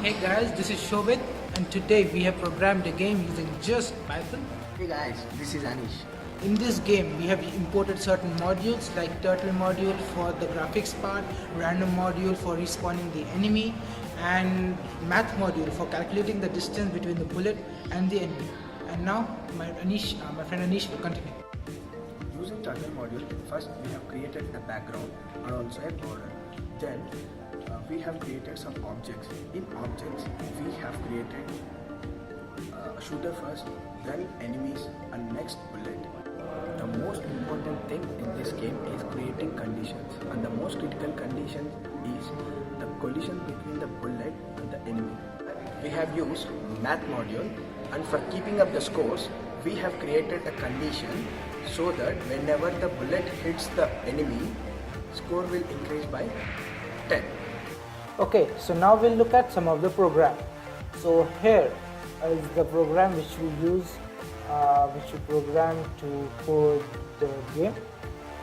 Hey guys, this is shOOtem and today we have programmed a game using just Python. Hey guys, this is Anish. In this game, we have imported certain modules like turtle module for the graphics part, random module for respawning the enemy, and math module for calculating the distance between the bullet and the enemy. And now, my friend Anish will continue. Using turtle module, first we have created a background and also a border. Then we have created some objects. In objects, we have created a shooter first, then enemies, and next bullet. The most important thing in this game is creating conditions, and the most critical condition is the collision between the bullet and the enemy. We have used math module, and for keeping up the scores, we have created a condition so that whenever the bullet hits the enemy, score will increase by 10. Okay, so now we'll look at some of the program. So here is the program which we use, which we program to code the game,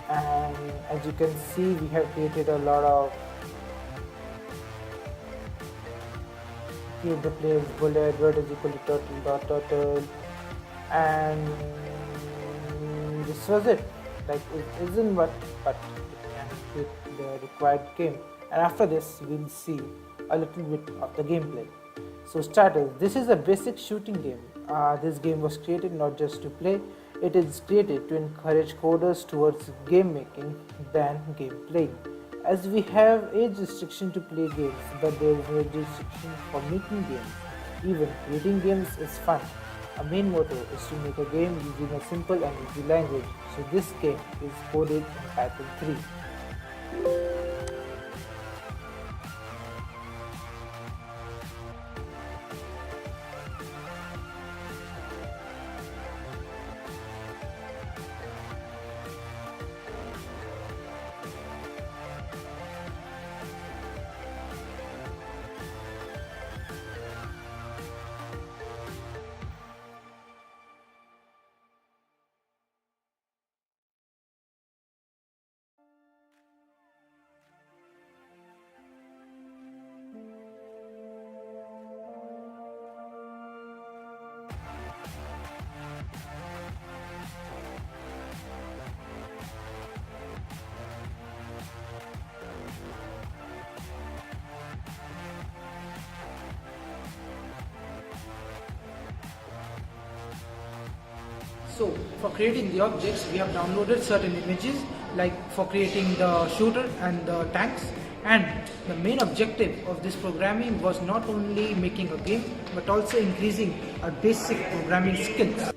and as you can see, we have created a lot of create the player's bullet, word is equal to turtle dot turtle, and this was it. Like it isn't what, but it can fit the required game. And after this, we'll see a little bit of the gameplay. So starters, this is a basic shooting game. This game was created not just to play, it is created to encourage coders towards game making than game playing. As we have age restriction to play games, but there is no age restriction for making games. Even creating games is fun. Our main motto is to make a game using a simple and easy language. So this game is coded in Python 3. So for creating the objects, we have downloaded certain images, like for creating the shooter and the tanks. And the main objective of this programming was not only making a game, but also increasing our basic programming skills.